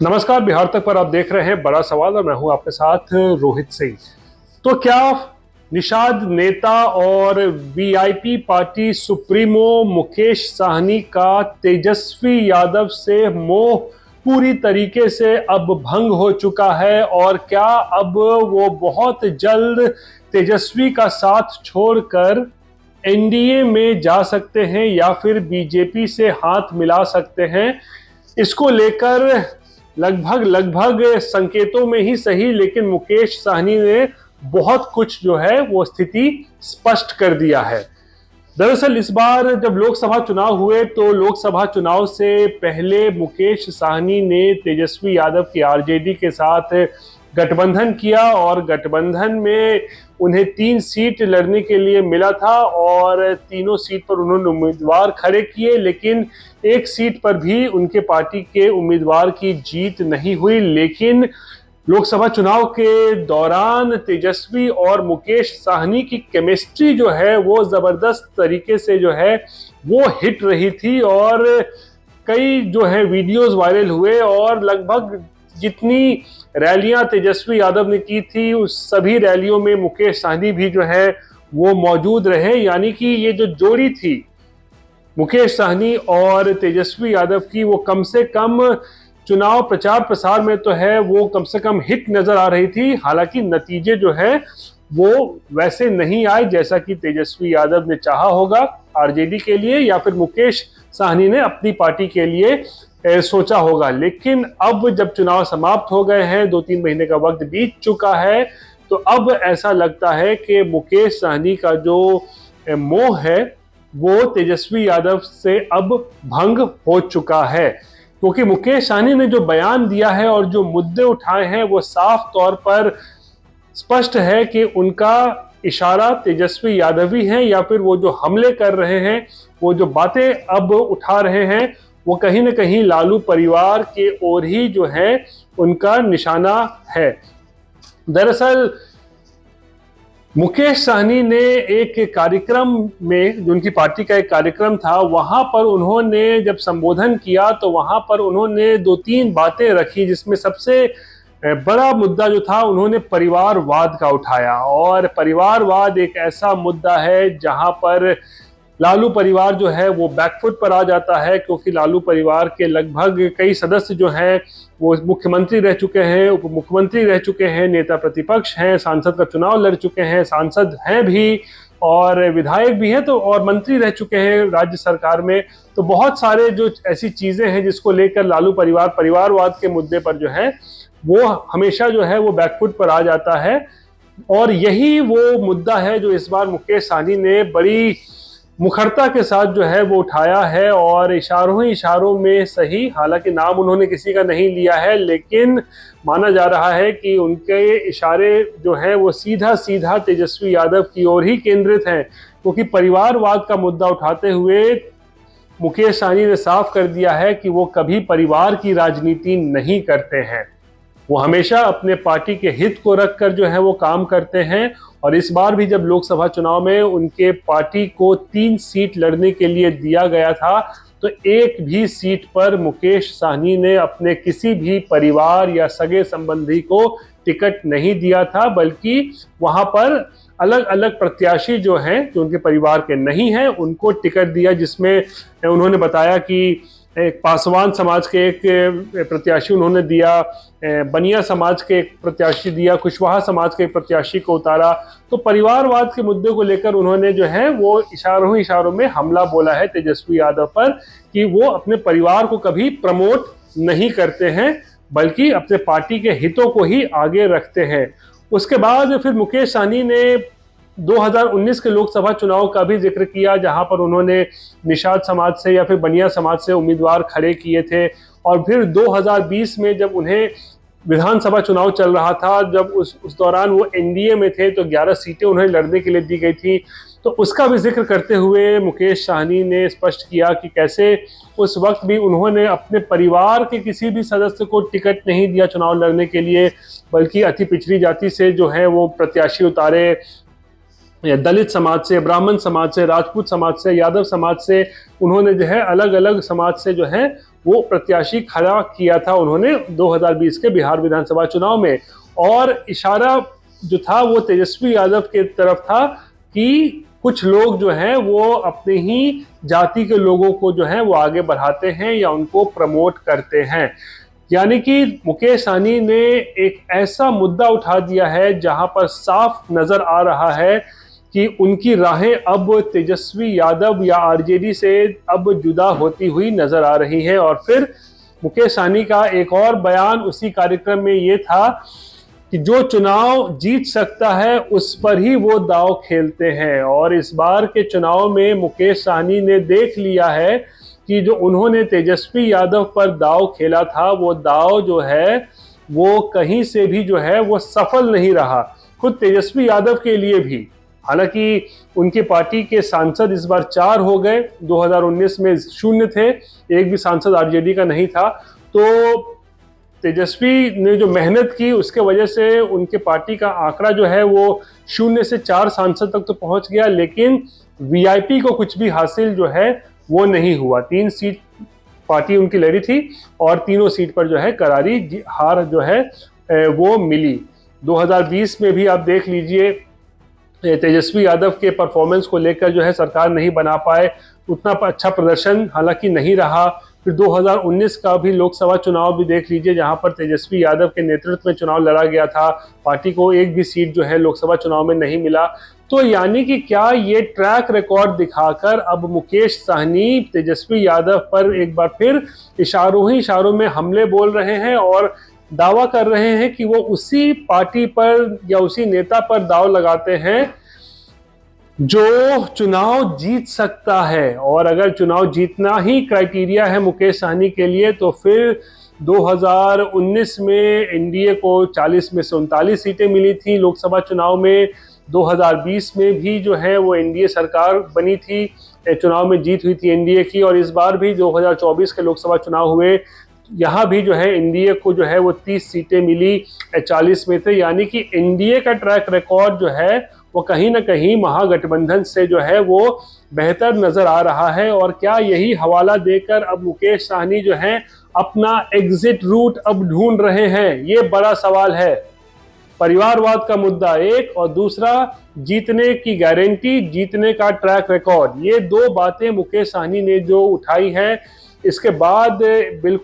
नमस्कार, बिहार तक पर आप देख रहे हैं बड़ा सवाल और मैं हूं आपके साथ रोहित सिंह। तो क्या निषाद नेता और VIP party supremo Mukesh Sahni का तेजस्वी यादव से मोह पूरी तरीके से अब भंग हो चुका है और क्या अब वो बहुत जल्द तेजस्वी का साथ छोड़कर एनडीए में जा सकते हैं या फिर बीजेपी से हाथ मिला सकते हैं? इसको लेकर लगभग संकेतों में ही सही, लेकिन मुकेश साहनी ने बहुत कुछ जो है वो स्थिति स्पष्ट कर दिया है। दरअसल इस बार जब लोकसभा चुनाव हुए तो लोकसभा चुनाव से पहले मुकेश साहनी ने तेजस्वी यादव की आरजेडी के साथ गठबंधन किया और गठबंधन में उन्हें 3 सीट लड़ने के लिए मिला था और तीनों सीट पर उन्होंने उम्मीदवार खड़े किए, लेकिन एक सीट पर भी उनके पार्टी के उम्मीदवार की जीत नहीं हुई। लेकिन लोकसभा चुनाव के दौरान तेजस्वी और मुकेश साहनी की केमिस्ट्री जो है वो जबरदस्त तरीके से जो है वो हिट रही थी और कई जो है वीडियोस वायरल हुए और लगभग जितनी रैलियां तेजस्वी यादव ने की थी उस सभी रैलियों में मुकेश साहनी भी जो है वो मौजूद रहे। यानी कि ये जो जोड़ी थी मुकेश साहनी और तेजस्वी यादव की, वो कम से कम चुनाव प्रचार प्रसार में तो है वो कम से कम हिट नजर आ रही थी। हालांकि नतीजे जो है वो वैसे नहीं आए जैसा कि तेजस्वी यादव ने चाहा होगा आरजेडी के लिए या फिर मुकेश साहनी ने अपनी पार्टी के लिए सोचा होगा। लेकिन अब जब चुनाव समाप्त हो गए हैं, 2-3 महीने का वक्त बीत चुका है, तो अब ऐसा लगता है कि मुकेश साहनी का जो मोह है वो तेजस्वी यादव से अब भंग हो चुका है, क्योंकि मुकेश साहनी ने जो बयान दिया है और जो मुद्दे उठाए हैं वो साफ तौर पर स्पष्ट है कि उनका इशारा तेजस्वी यादव ही है या फिर वो जो हमले कर रहे हैं, वो जो बातें अब उठा रहे हैं, वो कहीं ना कहीं लालू परिवार के ओर ही जो है उनका निशाना है। दरअसल मुकेश साहनी ने एक कार्यक्रम में, जो उनकी पार्टी का एक कार्यक्रम था, वहां पर उन्होंने जब संबोधन किया तो वहां पर उन्होंने 2-3 बातें रखी, जिसमें सबसे बड़ा मुद्दा जो था उन्होंने परिवारवाद का उठाया। और परिवारवाद एक ऐसा मुद्दा है जहां पर लालू परिवार जो है वो बैकफुट पर आ जाता है, क्योंकि लालू परिवार के लगभग कई सदस्य जो हैं वो मुख्यमंत्री रह चुके हैं, उप मुख्यमंत्री रह चुके हैं, नेता प्रतिपक्ष हैं, सांसद का चुनाव लड़ चुके हैं, सांसद हैं भी और विधायक भी हैं, तो और मंत्री रह चुके हैं राज्य सरकार में। तो बहुत सारे जो ऐसी चीजें हैं जिसको लेकर लालू परिवार परिवारवाद के मुद्दे पर जो है वो हमेशा जो है वो बैकफुट पर आ जाता है। और यही वो मुद्दा है जो इस बार मुकेश साहनी ने बड़ी मुखरता के साथ जो है वो उठाया है और इशारों ही इशारों में सही, हालांकि नाम उन्होंने किसी का नहीं लिया है, लेकिन माना जा रहा है कि उनके इशारे जो हैं वो सीधा सीधा तेजस्वी यादव की ओर ही केंद्रित हैं, क्योंकि परिवारवाद का मुद्दा उठाते हुए मुकेश साहनी ने साफ कर दिया है कि वो कभी परिवार की राजनीति नहीं करते हैं, वो हमेशा अपने पार्टी के हित को रखकर जो है वो काम करते हैं। और इस बार भी जब लोकसभा चुनाव में उनके पार्टी को 3 सीट लड़ने के लिए दिया गया था तो एक भी सीट पर मुकेश साहनी ने अपने किसी भी परिवार या सगे संबंधी को टिकट नहीं दिया था, बल्कि वहां पर अलग अलग प्रत्याशी जो हैं जो उनके परिवार के नहीं हैं उनको टिकट दिया, जिसमें उन्होंने बताया कि एक पासवान समाज के एक प्रत्याशी उन्होंने दिया, बनिया समाज के एक प्रत्याशी दिया, कुशवाहा समाज के एक प्रत्याशी को उतारा। तो परिवारवाद के मुद्दे को लेकर उन्होंने जो है वो इशारों में हमला बोला है तेजस्वी यादव पर कि वो अपने परिवार को कभी प्रमोट नहीं करते हैं, बल्कि अपने पार्टी के हितों को ही आगे रखते हैं। उसके बाद फिर मुकेश साहनी ने 2019 के लोकसभा चुनाव का भी जिक्र किया, जहां पर उन्होंने निषाद समाज से या फिर बनिया समाज से उम्मीदवार खड़े किए थे। और फिर 2020 में जब उन्हें विधानसभा चुनाव चल रहा था, जब उस दौरान वो एनडीए में थे, तो 11 सीटें उन्हें लड़ने के लिए दी गई थी। तो उसका भी जिक्र करते हुए मुकेश साहनी ने स्पष्ट किया कि कैसे उस वक्त भी उन्होंने अपने परिवार के किसी भी सदस्य को टिकट नहीं दिया चुनाव लड़ने के लिए, बल्कि अति पिछड़ी जाति से जो है वो प्रत्याशी उतारे। या दलित समाज से, ब्राह्मण समाज से, राजपूत समाज से, यादव समाज से, उन्होंने जो है अलग अलग समाज से जो है वो प्रत्याशी खड़ा किया था उन्होंने 2020 के बिहार विधानसभा चुनाव में। और इशारा जो था वो तेजस्वी यादव के तरफ था कि कुछ लोग जो हैं वो अपने ही जाति के लोगों को जो है वो आगे बढ़ाते हैं या उनको प्रमोट करते हैं। यानी कि मुकेश सहनी ने एक ऐसा मुद्दा उठा दिया है जहां पर साफ नजर आ रहा है कि उनकी राहें अब तेजस्वी यादव या आरजेडी से अब जुदा होती हुई नजर आ रही है। और फिर मुकेश सहनी का एक और बयान उसी कार्यक्रम में ये था कि जो चुनाव जीत सकता है उस पर ही वो दांव खेलते हैं। और इस बार के चुनाव में मुकेश सहनी ने देख लिया है कि जो उन्होंने तेजस्वी यादव पर दांव खेला था वो दांव जो है वो कहीं से भी जो है वो सफल नहीं रहा, खुद तेजस्वी यादव के लिए भी। हालांकि उनकी पार्टी के सांसद इस बार 4 हो गए, 2019 में 0 थे, एक भी सांसद आरजेडी का नहीं था। तो तेजस्वी ने जो मेहनत की उसके वजह से उनके पार्टी का आंकड़ा जो है वो 0 से 4 सांसद तक तो पहुंच गया, लेकिन वीआईपी को कुछ भी हासिल जो है वो नहीं हुआ। 3 सीट पार्टी उनकी लड़ी थी और तीनों सीट पर जो है करारी हार जो है वो मिली। 2020 में भी आप देख लीजिए तेजस्वी यादव के परफॉर्मेंस को लेकर जो है सरकार नहीं बना पाए, उतना अच्छा प्रदर्शन हालांकि नहीं रहा। फिर 2019 का भी लोकसभा चुनाव भी देख लीजिए जहां पर तेजस्वी यादव के नेतृत्व में चुनाव लड़ा गया था, पार्टी को एक भी सीट जो है लोकसभा चुनाव में नहीं मिला। तो यानी कि क्या ये ट्रैक रिकॉर्ड दिखाकर अब मुकेश सहनी तेजस्वी यादव पर एक बार फिर इशारों ही इशारों में हमले बोल रहे हैं और दावा कर रहे हैं कि वो उसी पार्टी पर या उसी नेता पर दाव लगाते हैं जो चुनाव जीत सकता है। और अगर चुनाव जीतना ही क्राइटेरिया है मुकेश सहनी के लिए तो फिर 2019 में एनडीए को 40 में से 39 सीटें मिली थी लोकसभा चुनाव में, 2020 में भी जो है वो एनडीए सरकार बनी थी, चुनाव में जीत हुई थी एनडीए की। और इस बार भी 2024 के लोकसभा चुनाव हुए, यहाँ भी जो है एनडीए को जो है वो 30 सीटें मिली 40 में थे। यानी कि एनडीए का ट्रैक रिकॉर्ड जो है वो कहीं ना कहीं महागठबंधन से जो है वो बेहतर नजर आ रहा है। और क्या यही हवाला देकर अब मुकेश सहनी जो है अपना एग्जिट रूट अब ढूंढ रहे हैं? ये बड़ा सवाल है। परिवारवाद का मुद्दा एक और दूसरा जीतने की गारंटी, जीतने का ट्रैक रिकॉर्ड, ये 2 बातें मुकेश सहनी ने जो उठाई है इसके बाद बिल्कुल